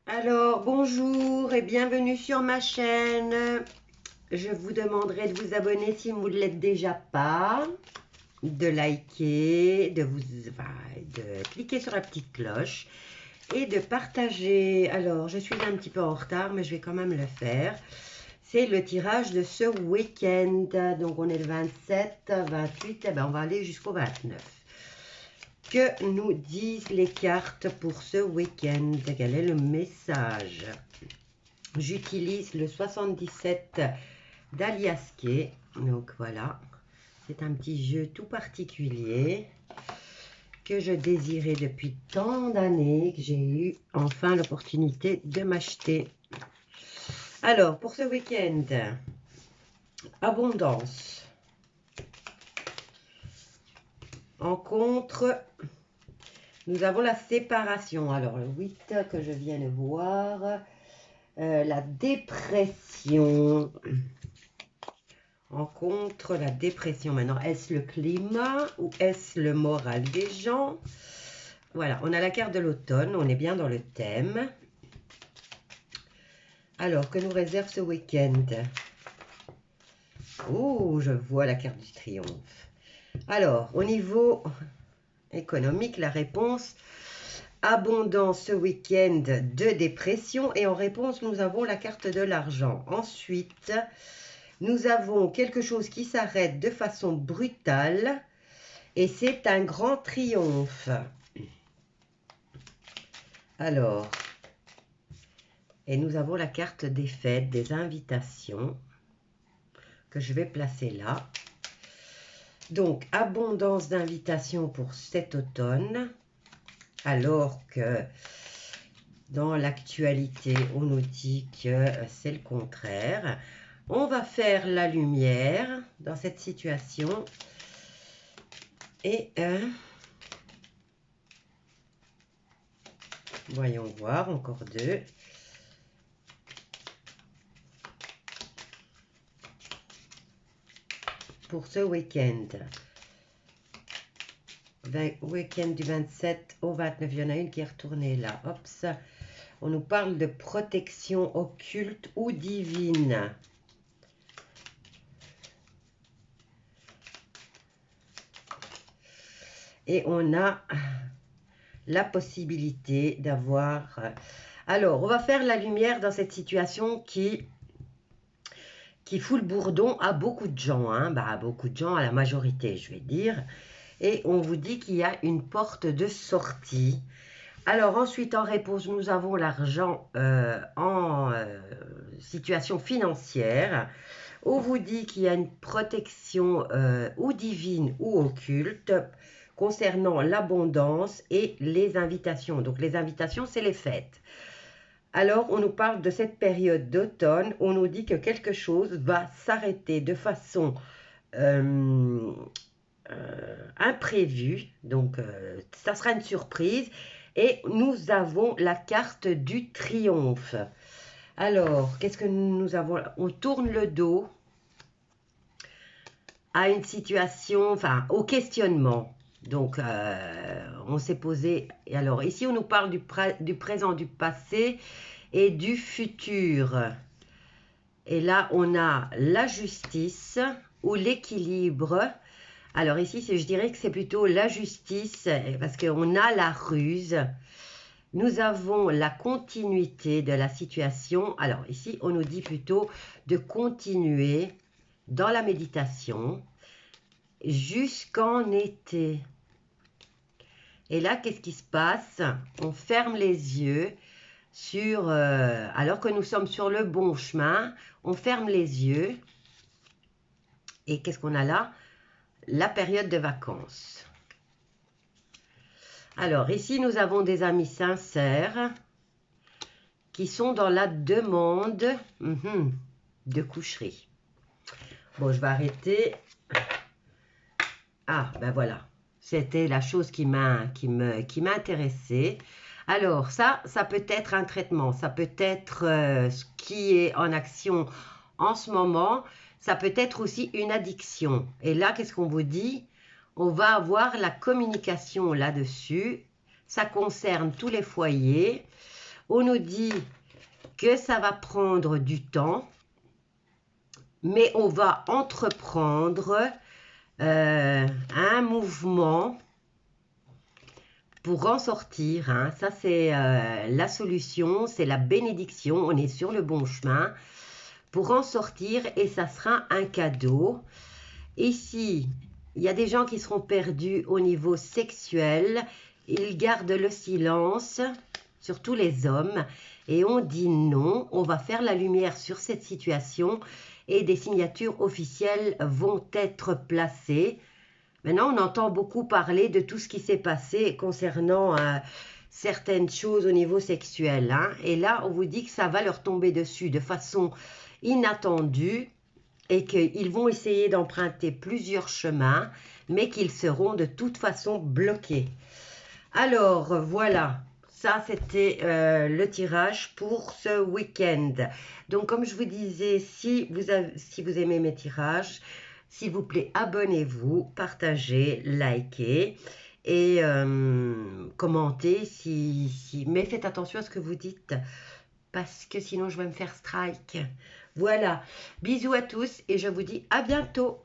Alors, bonjour et bienvenue sur ma chaîne. Je vous demanderai de vous abonner si vous ne l'êtes déjà pas, de liker, de cliquer sur la petite cloche et de partager. Alors, je suis un petit peu en retard, mais je vais quand même le faire. C'est le tirage de ce week-end. Donc, on est le 27, 28, on va aller jusqu'au 29. Que nous disent les cartes pour ce week-end? Quel est le message? J'utilise le 77 d'Aliasqué. Donc voilà, c'est un petit jeu tout particulier que je désirais depuis tant d'années, que j'ai eu enfin l'opportunité de m'acheter. Alors, pour ce week-end, abondance. En contre, nous avons la séparation. Alors, le 8 que je viens de voir, la dépression. En contre, la dépression. Maintenant, est-ce le climat ou est-ce le moral des gens? Voilà, on a la carte de l'automne. On est bien dans le thème. Alors, que nous réserve ce week-end? Oh, je vois la carte du triomphe. Alors, au niveau économique, la réponse, abondance ce week-end de dépression. Et en réponse, nous avons la carte de l'argent. Ensuite, nous avons quelque chose qui s'arrête de façon brutale. Et c'est un grand triomphe. Alors, et nous avons la carte des fêtes, des invitations, que je vais placer là. Donc, abondance d'invitations pour cet automne, alors que dans l'actualité, on nous dit que c'est le contraire. On va faire la lumière dans cette situation. Et voyons voir, encore deux. Pour ce week-end. Week-end du 27 au 29, il y en a une qui est retournée là. Hop, ça. On nous parle de protection occulte ou divine. Et on a la possibilité d'avoir... Alors, on va faire la lumière dans cette situation qui fout le bourdon à beaucoup de gens. À beaucoup de gens, à la majorité, je vais dire. Et on vous dit qu'il y a une porte de sortie. Alors ensuite, en réponse, nous avons l'argent en situation financière. On vous dit qu'il y a une protection ou divine ou occulte concernant l'abondance et les invitations. Donc les invitations, c'est les fêtes. Alors, on nous parle de cette période d'automne. On nous dit que quelque chose va s'arrêter de façon imprévue. Donc, ça sera une surprise. Et nous avons la carte du triomphe. Alors, qu'est-ce que nous avons? On tourne le dos à une situation, enfin, au questionnement. Donc, on s'est posé... Et alors, ici, on nous parle du présent, du passé et du futur. Et là, on a la justice ou l'équilibre. Alors ici, je dirais que c'est plutôt la justice, parce qu'on a la ruse. Nous avons la continuité de la situation. Alors ici, on nous dit plutôt de continuer dans la méditation jusqu'en été. Et là, qu'est-ce qui se passe? On ferme les yeux sur... alors que nous sommes sur le bon chemin, on ferme les yeux. Et qu'est-ce qu'on a là? La période de vacances. Alors, ici, nous avons des amis sincères qui sont dans la demande de coucherie. Bon, je vais arrêter. Ah, ben voilà. C'était la chose qui m'intéressait. Alors, ça peut être un traitement. Ça peut être ce qui est en action en ce moment. Ça peut être aussi une addiction. Et là, qu'est-ce qu'on vous dit? On va avoir la communication là-dessus. Ça concerne tous les foyers. On nous dit que ça va prendre du temps, mais on va entreprendre un mouvement pour en sortir. Hein. Ça, c'est la solution, c'est la bénédiction. On est sur le bon chemin pour en sortir et ça sera un cadeau. Ici, il y a des gens qui seront perdus au niveau sexuel. Ils gardent le silence, surtout les hommes. Et on dit non, on va faire la lumière sur cette situation et des signatures officielles vont être placées. Maintenant, on entend beaucoup parler de tout ce qui s'est passé concernant certaines choses au niveau sexuel. Hein. Et là, on vous dit que ça va leur tomber dessus de façon inattendue et qu'ils vont essayer d'emprunter plusieurs chemins, mais qu'ils seront de toute façon bloqués. Alors, voilà. Ça, c'était le tirage pour ce week-end. Donc, comme je vous disais, si vous aimez mes tirages, s'il vous plaît, abonnez-vous, partagez, likez et commentez. Mais faites attention à ce que vous dites parce que sinon, je vais me faire strike. Voilà. Bisous à tous et je vous dis à bientôt.